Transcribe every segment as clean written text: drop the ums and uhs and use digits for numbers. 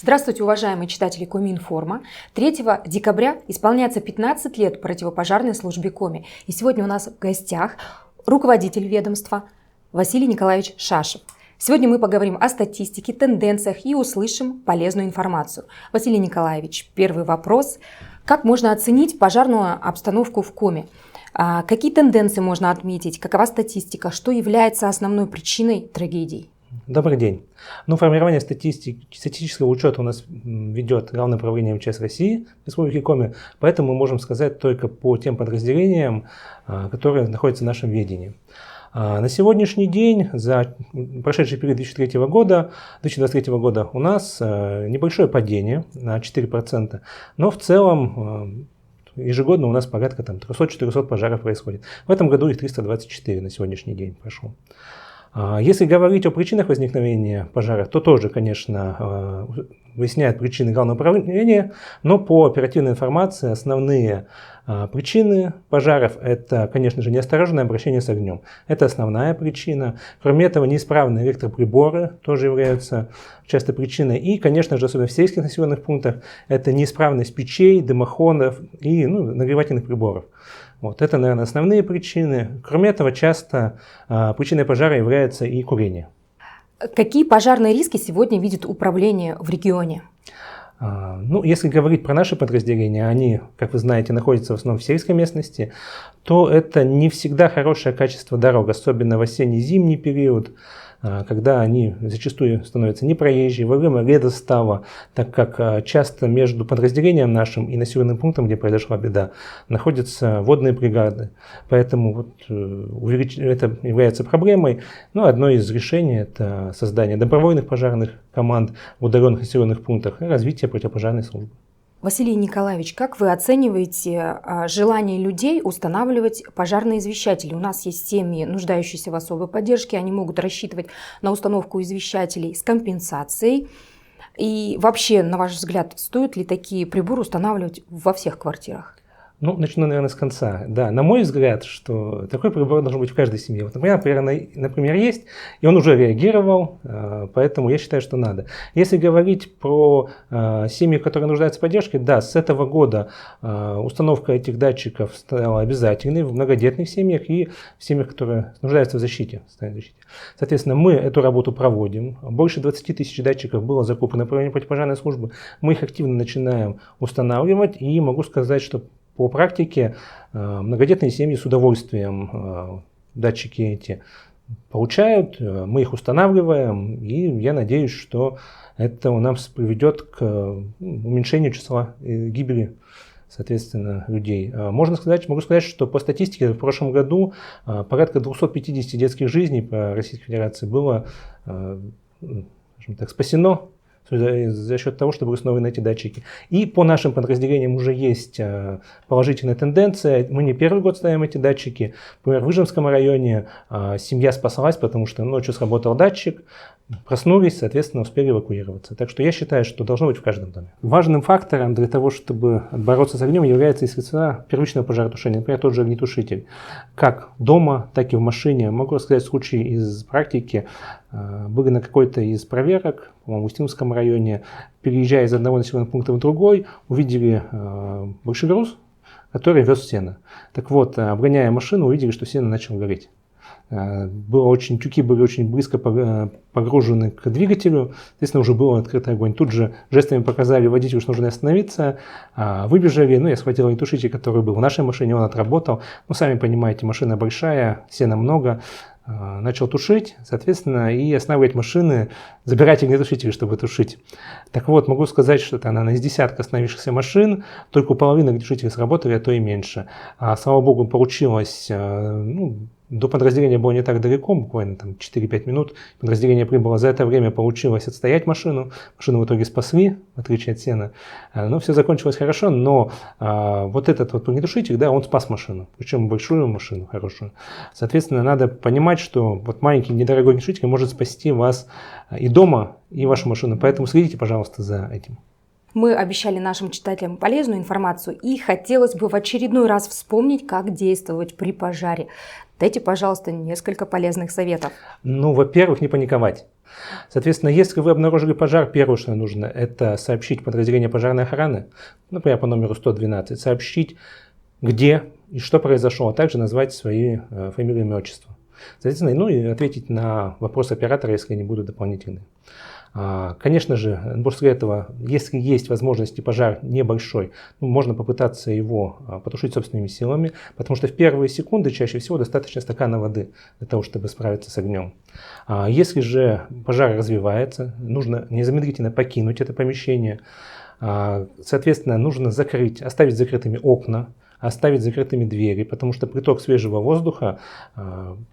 Здравствуйте, уважаемые читатели Коми-Информа. 3 декабря исполняется 15 лет противопожарной службе Коми. И сегодня у нас в гостях руководитель ведомства Василий Николаевич Шашев. Сегодня мы поговорим о статистике, тенденциях и услышим полезную информацию. Василий Николаевич, первый вопрос. Как можно оценить пожарную обстановку в Коми? Какие тенденции можно отметить? Какова статистика? Что является основной причиной трагедий? Добрый день. Формирование статистического учета у нас ведет Главное управление МЧС России в Республике Коми, поэтому мы можем сказать только по тем подразделениям, которые находятся в нашем ведении. На сегодняшний день, за прошедший период 2023 года у нас небольшое падение на 4%, но в целом ежегодно у нас порядка 300-400 пожаров происходит. В этом году их 324 на сегодняшний день прошло. Если говорить о причинах возникновения пожаров, то тоже, конечно, выясняет причины Главного управления, но по оперативной информации основные причины пожаров – это, конечно же, неосторожное обращение с огнем. Это основная причина. Кроме этого, неисправные электроприборы тоже являются частой причиной. И, конечно же, особенно в сельских населенных пунктах, это неисправность печей, дымоходов и нагревательных приборов. Это, наверное, основные причины. Кроме этого, часто причиной пожара является и курение. Какие пожарные риски сегодня видит управление в регионе? Если говорить про наши подразделения, они, как вы знаете, находятся в основном в сельской местности, то это не всегда хорошее качество дорог, особенно в осенне-зимний период, когда они зачастую становятся непроезжие, во время ледостава, так как часто между подразделением нашим и населенным пунктом, где произошла беда, находятся водные преграды. Поэтому это является проблемой. Одно из решений – это создание добровольных пожарных команд в удаленных населенных пунктах и развитие противопожарной службы. Василий Николаевич, как вы оцениваете желание людей устанавливать пожарные извещатели? У нас есть семьи, нуждающиеся в особой поддержке, они могут рассчитывать на установку извещателей с компенсацией. И вообще, на ваш взгляд, стоит ли такие приборы устанавливать во всех квартирах? Начну, наверное, с конца. Да, на мой взгляд, что такой прибор должен быть в каждой семье. Например, есть, и он уже реагировал, поэтому я считаю, что надо. Если говорить про семьи, которые нуждаются в поддержке, да, с этого года установка этих датчиков стала обязательной в многодетных семьях и в семьях, которые нуждаются в защите. Соответственно, мы эту работу проводим. Больше 20 тысяч датчиков было закуплено управлением противопожарной службы. Мы их активно начинаем устанавливать, и могу сказать, что по практике многодетные семьи с удовольствием датчики эти получают, мы их устанавливаем, и я надеюсь, что это у нас приведет к уменьшению числа гибели, соответственно, людей. Могу сказать, что по статистике в прошлом году порядка 250 детских жизней по Российской Федерации было спасено за счет того, что были установлены эти датчики. И по нашим подразделениям уже есть положительная тенденция. Мы не первый год ставим эти датчики. Например, в Ижемском районе семья спасалась, потому что ночью сработал датчик, проснулись, соответственно, успели эвакуироваться. Так что я считаю, что должно быть в каждом доме. Важным фактором для того, чтобы бороться с огнем, является и средства первичного пожаротушения. Например, тот же огнетушитель. Как дома, так и в машине. Могу рассказать случай из практики. Были на какой-то из проверок, по-моему, в Устинском районе, переезжая из одного населенного пункта в другой, увидели большой груз, который вез сено. Так вот, обгоняя машину, увидели, что сено начало гореть. Тюки были очень близко погружены к двигателю, соответственно, уже был открытый огонь. Тут же жестами показали водителю, что нужно остановиться, выбежали, я схватил огнетушитель, который был в нашей машине, он отработал. Сами понимаете, машина большая, сена много. Начал тушить, соответственно, и останавливать машины, забирать огнетушители, чтобы тушить. Так вот, могу сказать, что это из десятка остановившихся машин, только у половины огнетушителей сработали, а то и меньше. Слава богу, получилось, до подразделения было не так далеко, буквально 4-5 минут. Подразделение прибыло. За это время получилось отстоять машину. Машину в итоге спасли, в отличие от сена. Все закончилось хорошо, но этот огнетушитель, он спас машину. Причем большую машину, хорошую. Соответственно, надо понимать, что маленький недорогой огнетушитель может спасти вас и дома, и вашу машину. Поэтому следите, пожалуйста, за этим. Мы обещали нашим читателям полезную информацию, и хотелось бы в очередной раз вспомнить, как действовать при пожаре. Дайте, пожалуйста, несколько полезных советов. Во-первых, не паниковать. Соответственно, если вы обнаружили пожар, первое, что нужно, это сообщить подразделение пожарной охраны, например, по номеру 112, сообщить, где и что произошло, а также назвать свои фамилии, имя, отчество. Соответственно, ну и ответить на вопрос оператора, если они будут дополнительные. Конечно же, после этого, если есть возможность и пожар небольшой, можно попытаться его потушить собственными силами, потому что в первые секунды чаще всего достаточно стакана воды для того, чтобы справиться с огнем. Если же пожар развивается, нужно незамедлительно покинуть это помещение. Соответственно, нужно оставить закрытыми окна, оставить закрытыми двери, потому что приток свежего воздуха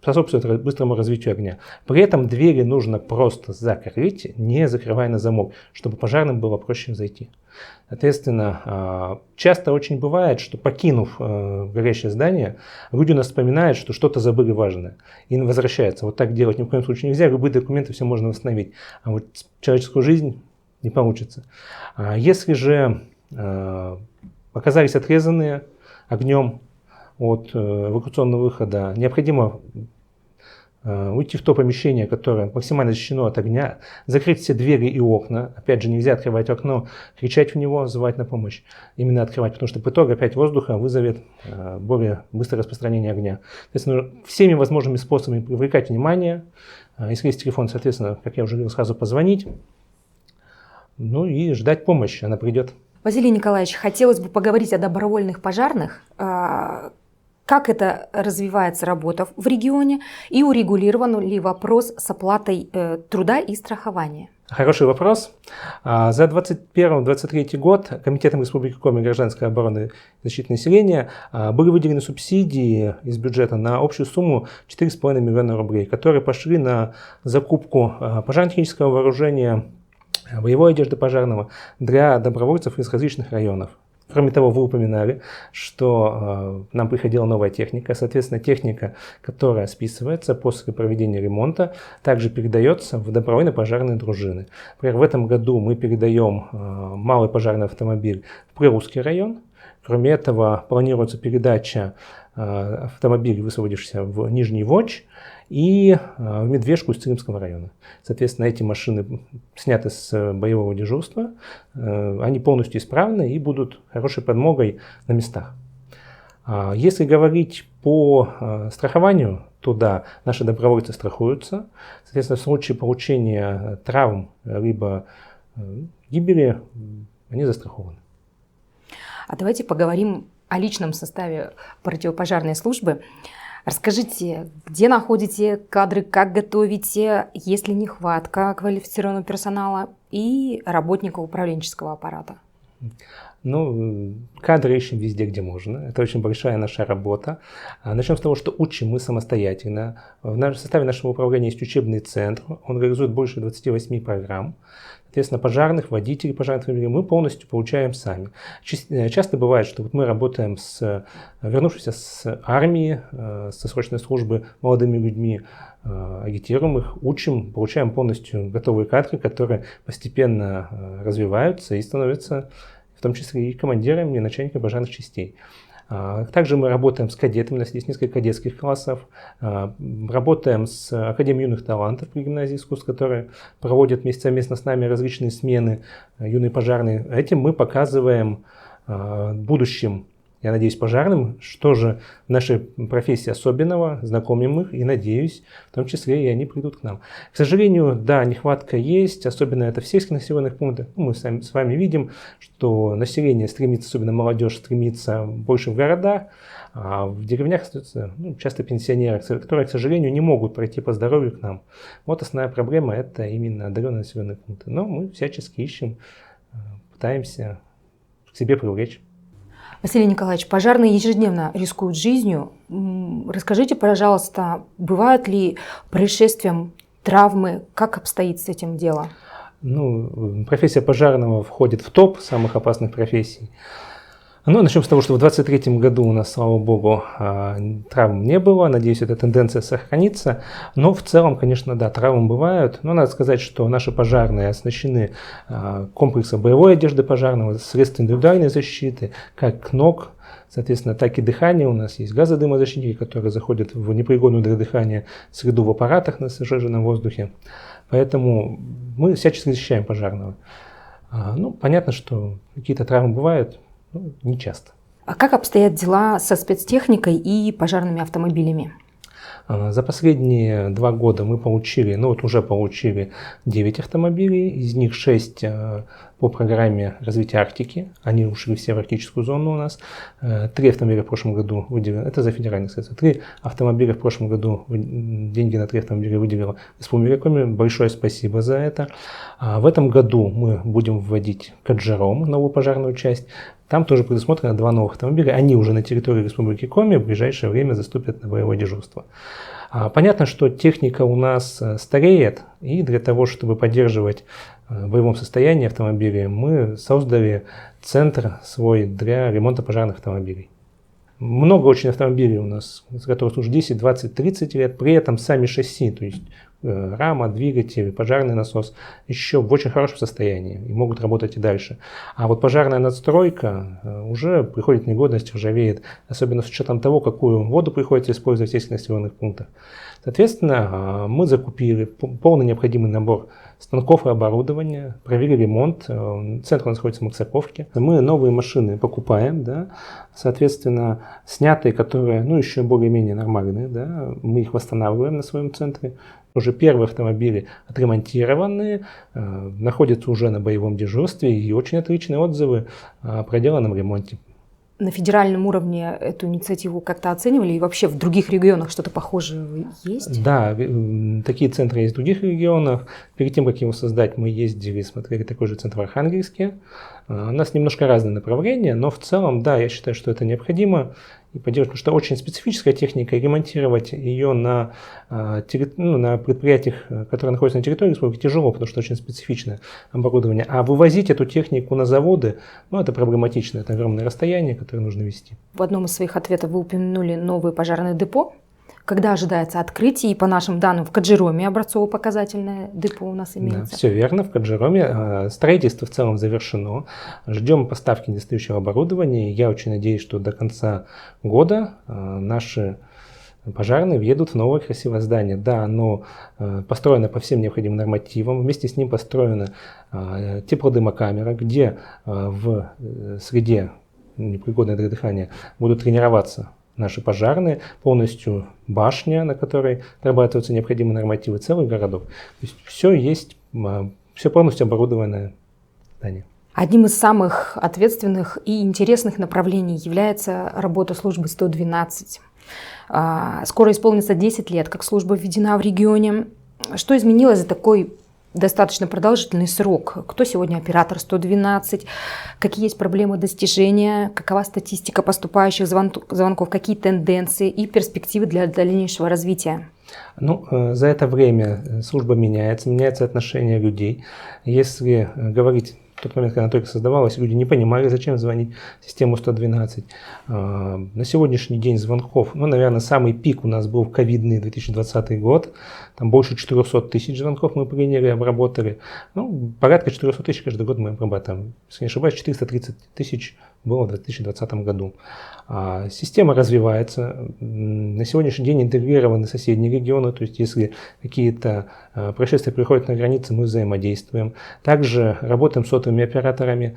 способствует быстрому развитию огня. При этом двери нужно просто закрыть, не закрывая на замок, чтобы пожарным было проще зайти. Соответственно, часто очень бывает, что покинув горящее здание, люди у нас вспоминают, что что-то забыли важное и возвращаются. Вот так делать ни в коем случае нельзя, любые документы все можно восстановить, а вот человеческую жизнь не получится. Если же оказались отрезанные огнем от эвакуационного выхода, необходимо уйти в то помещение, которое максимально защищено от огня, закрыть все двери и окна. Опять же, нельзя открывать окно, кричать в него, звать на помощь. Именно открывать, потому что приток опять воздуха вызовет более быстрое распространение огня. То есть нужно всеми возможными способами привлекать внимание. Если есть телефон, соответственно, как я уже говорил, сразу позвонить. Ну и ждать помощи, она придет. Василий Николаевич, хотелось бы поговорить о добровольных пожарных. Как это развивается работа в регионе и урегулирован ли вопрос с оплатой труда и страхования? Хороший вопрос. За 2021-2023 год Комитетом Республики Коми гражданской обороны и защиты населения были выделены субсидии из бюджета на общую сумму 4,5 миллиона рублей, которые пошли на закупку пожарно-технического вооружения, боевой одежды пожарного для добровольцев из различных районов. Кроме того, вы упоминали, что нам приходила новая техника. Соответственно, техника, которая списывается после проведения ремонта, также передается в добровольно-пожарные дружины. Например, в этом году мы передаем малый пожарный автомобиль в Прирусский район. Кроме этого, планируется передача автомобиля, высвободившегося в Нижний Водж, и в Медвежку из Цилимского района. Соответственно, эти машины сняты с боевого дежурства, они полностью исправны и будут хорошей подмогой на местах. Если говорить по страхованию, то да, наши добровольцы страхуются. Соответственно, в случае получения травм либо гибели, они застрахованы. А давайте поговорим о личном составе противопожарной службы. Расскажите, где находите кадры, как готовите, есть ли нехватка квалифицированного персонала и работников управленческого аппарата? Ну, кадры ищем везде, где можно. Это очень большая наша работа. Начнем с того, что учим мы самостоятельно. В составе нашего управления есть учебный центр. Он реализует больше 28 программ. Соответственно, пожарных, водителей пожарных мы полностью получаем сами. Часто бывает, что вот мы работаем с вернувшимися с армии, со срочной службы молодыми людьми, агитируем их, учим, получаем полностью готовые кадры, которые постепенно развиваются и становятся в том числе и командирами, и начальниками пожарных частей. Также мы работаем с кадетами, у нас есть несколько кадетских классов, работаем с Академией юных талантов при гимназии искусств, которые проводят совместно с нами различные смены юные пожарные. Этим мы показываем будущим, я надеюсь, пожарным, что же в нашей профессии особенного, знакомим их и, надеюсь, в том числе и они придут к нам. К сожалению, да, нехватка есть, особенно это в сельских населенных пунктах. Мы с вами видим, что население стремится, особенно молодежь, стремится больше в городах, а в деревнях остаются часто пенсионеры, которые, к сожалению, не могут пройти по здоровью к нам. Вот основная проблема – это именно отдаленные населенные пункты. Но мы всячески ищем, пытаемся к себе привлечь. Василий Николаевич, пожарные ежедневно рискуют жизнью. Расскажите, пожалуйста, бывают ли происшествия, травмы, как обстоит с этим дело? Ну, профессия пожарного входит в топ самых опасных профессий. Ну, начнем с того, что в 2023 году у нас, слава богу, травм не было. Надеюсь, эта тенденция сохранится. Но в целом, конечно, да, травмы бывают. Но надо сказать, что наши пожарные оснащены комплексом боевой одежды пожарного, средств индивидуальной защиты, как КНОК, соответственно, так и дыхание. У нас есть газодымозащитники, которые заходят в непригодную для дыхания среду в аппаратах на сжиженном воздухе. Поэтому мы всячески защищаем пожарного. Понятно, что какие-то травмы бывают, не часто. А как обстоят дела со спецтехникой и пожарными автомобилями? За последние 2 года мы уже получили 9 автомобилей, из них 6 по программе развития Арктики, они ушли все в арктическую зону у нас. 3 автомобиля в прошлом году выделили, это за федеральные средства, 3 автомобиля в прошлом году, деньги на 3 автомобиля выделила Республика Коми, большое спасибо за это. В этом году мы будем вводить Каджаром, новую пожарную часть. Там тоже предусмотрено 2 новых автомобиля. Они уже на территории Республики Коми в ближайшее время заступят на боевое дежурство. Понятно, что техника у нас стареет, и для того, чтобы поддерживать в боевом состоянии автомобили, мы создали центр свой для ремонта пожарных автомобилей. Много очень автомобилей у нас, которые служат 10, 20, 30 лет, при этом сами шасси, то есть рама, двигатель, пожарный насос еще в очень хорошем состоянии и могут работать и дальше. А вот пожарная надстройка уже приходит в негодность, ржавеет, особенно с учетом того, какую воду приходится использовать в этих населенных пунктах. Соответственно, мы закупили полный необходимый набор станков и оборудования, провели ремонт, центр находится в Максаковке. Мы новые машины покупаем, да, соответственно, снятые, которые еще более-менее нормальные, да, мы их восстанавливаем на своем центре. Уже первые автомобили отремонтированные, находятся уже на боевом дежурстве и очень отличные отзывы о проделанном ремонте. На федеральном уровне эту инициативу как-то оценивали? И вообще в других регионах что-то похожее есть? Да, такие центры есть в других регионах. Перед тем, как его создать, мы ездили, смотрели такой же центр в Архангельске. У нас немножко разные направления, но в целом, да, я считаю, что это необходимо. И поддерживать, потому что очень специфическая техника, и ремонтировать ее на предприятиях, которые находятся на территории республики, тяжело, потому что очень специфичное оборудование. А вывозить эту технику на заводы, это проблематично, это огромное расстояние, которое нужно вести. В одном из своих ответов вы упомянули новое пожарное депо. Когда ожидается открытие? И по нашим данным, в Каджароме образцово-показательное депо у нас имеется. Да, все верно, в Каджароме. Строительство в целом завершено. Ждем поставки недостающего оборудования. Я очень надеюсь, что до конца года наши пожарные въедут в новое красивое здание. Да, оно построено по всем необходимым нормативам. Вместе с ним построена теплодымокамера, где в среде, непригодной для дыхания, будут тренироваться наши пожарные, полностью башня, на которой отрабатываются необходимые нормативы, целый городок. То есть все есть, все полностью оборудованное здание. Одним из самых ответственных и интересных направлений является работа службы 112. Скоро исполнится 10 лет, как служба введена в регионе. Что изменилось за такой достаточно продолжительный срок? Кто сегодня оператор 112? Какие есть проблемы достижения? Какова статистика поступающих звонков? Какие тенденции и перспективы для дальнейшего развития? За это время служба меняется отношение людей. Если говорить в тот момент, когда она только создавалась, люди не понимали, зачем звонить в систему 112. На сегодняшний день звонков, наверное, самый пик у нас был в ковидный 2020 год. Там больше 400 тысяч звонков мы приняли, обработали. Порядка 400 тысяч каждый год мы обрабатываем. Если не ошибаюсь, 430 тысяч было в 2020 году. Система развивается. На сегодняшний день интегрированы соседние регионы. То есть, если какие-то происшествия приходят на границе, мы взаимодействуем. Также работаем с сотовыми операторами.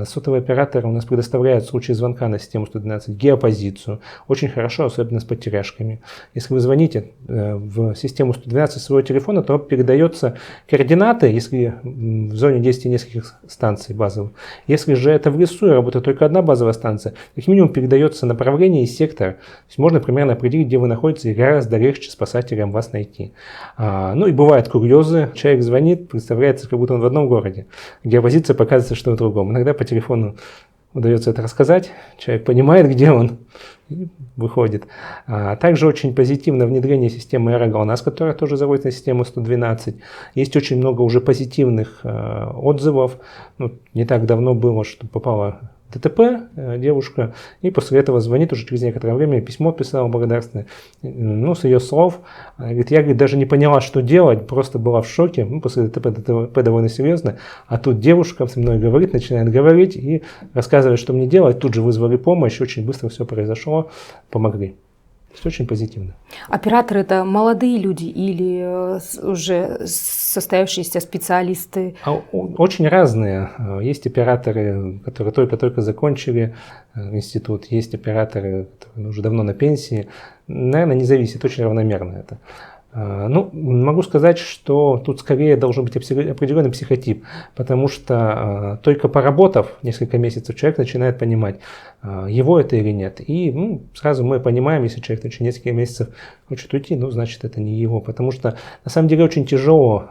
Сотовые операторы у нас предоставляют в случае звонка на систему 112 геопозицию. Очень хорошо, особенно с потеряшками. Если вы звоните в систему 112 своего телефона, то передается координаты, если в зоне действия нескольких станций базовых. Если же это в лесу и работает только одна базовая станция, как минимум передается направление и сектор. То есть можно примерно определить, где вы находитесь, и гораздо легче спасателям вас найти. И бывают курьезы. Человек звонит, представляется, как будто он в одном городе. Геопозиция показывает, что в другом. Иногда по телефону удается это рассказать. Человек понимает, где он, и выходит. Также очень позитивное внедрение системы АэроГЛОНАСС, которая тоже заводится на систему 112. Есть очень много уже позитивных отзывов. Не так давно было, что попала ДТП девушка, и после этого звонит уже через некоторое время, письмо писала благодарственное. С ее слов, говорит, я даже не поняла, что делать, просто была в шоке. После ДТП довольно серьезно. А тут девушка со мной говорит, начинает говорить и рассказывает, что мне делать. Тут же вызвали помощь, очень быстро все произошло, помогли. То есть очень позитивно. Операторы – это молодые люди или уже состоявшиеся специалисты? Очень разные. Есть операторы, которые только-только закончили институт, есть операторы, которые уже давно на пенсии. Наверное, не зависит, очень равномерно это. Ну, могу сказать, что тут скорее должен быть определенный психотип, потому что только поработав несколько месяцев, человек начинает понимать, его это или нет. И сразу мы понимаем, если человек через несколько месяцев хочет уйти, значит это не его. Потому что на самом деле очень тяжело,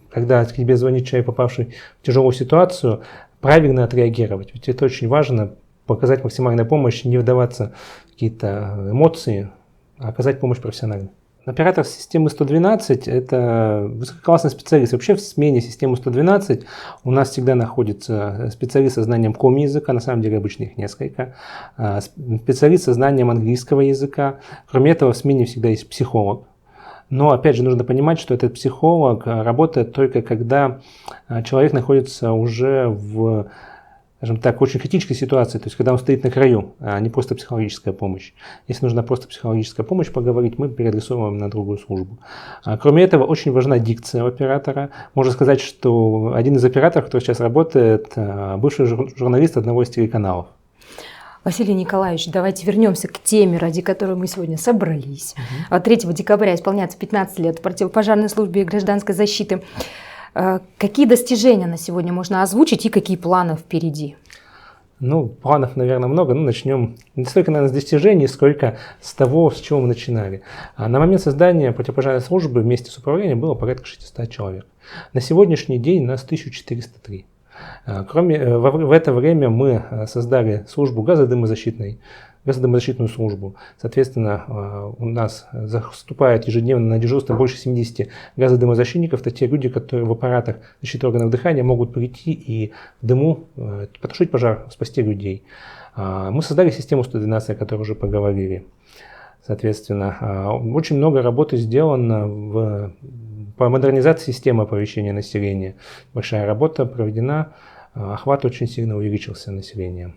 когда к тебе звонит человек, попавший в тяжелую ситуацию, правильно отреагировать. Ведь это очень важно, показать максимальную помощь, не вдаваться в какие-то эмоции, а оказать помощь профессионально. Оператор системы 112 – это высококлассный специалист. Вообще в смене системы 112 у нас всегда находится специалист со знанием коми-языка, на самом деле обычно их несколько, специалист со знанием английского языка. Кроме этого в смене всегда есть психолог. Но опять же нужно понимать, что этот психолог работает только когда человек находится уже в, скажем так, очень критической ситуации, то есть когда он стоит на краю, а не просто психологическая помощь. Если нужна просто психологическая помощь поговорить, мы переадресуем на другую службу. Кроме этого, очень важна дикция у оператора. Можно сказать, что один из операторов, который сейчас работает, бывший журналист одного из телеканалов. Василий Николаевич, давайте вернемся к теме, ради которой мы сегодня собрались. 3 декабря исполняется 15 лет противопожарной службе и гражданской защиты. Какие достижения на сегодня можно озвучить и какие планы впереди? Планов, наверное, много. Начнем не столько, наверное, с достижений, сколько с того, с чего мы начинали. На момент создания противопожарной службы вместе с управлением было порядка 600 человек. На сегодняшний день нас 1403. В это время мы создали службу газодымозащитную службу. Соответственно, у нас заступает ежедневно на дежурство больше 70 газодымозащитников. Это те люди, которые в аппаратах защиты органов дыхания могут прийти и в дыму потушить пожар, спасти людей. Мы создали систему 112, о которой уже поговорили. Соответственно, очень много работы сделано по модернизации системы оповещения населения. Большая работа проведена, охват очень сильно увеличился населения.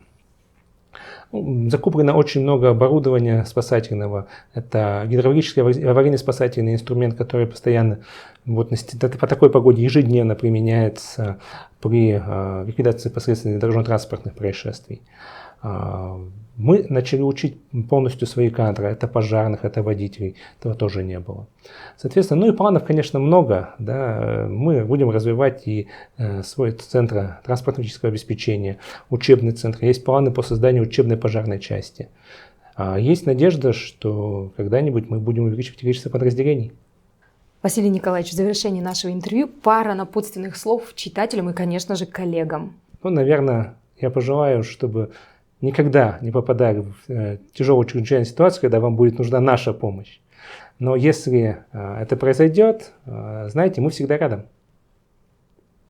Закуплено очень много оборудования спасательного. Это гидравлический аварийный спасательный инструмент, который постоянно по такой погоде ежедневно применяется при ликвидации последствий дорожно-транспортных происшествий. Мы начали учить полностью свои кадры. Это пожарных, это водителей. Этого тоже не было. Соответственно, и планов, конечно, много. Да. Мы будем развивать и свой центр транспортно-технического обеспечения, учебный центр. Есть планы по созданию учебной пожарной части. Есть надежда, что когда-нибудь мы будем увеличивать количество подразделений. Василий Николаевич, в завершении нашего интервью пара напутственных слов читателям и, конечно же, коллегам. Наверное, я пожелаю, чтобы никогда не попадали в тяжелую чрезвычайную ситуацию, когда вам будет нужна наша помощь. Но если это произойдет, знаете, мы всегда рядом.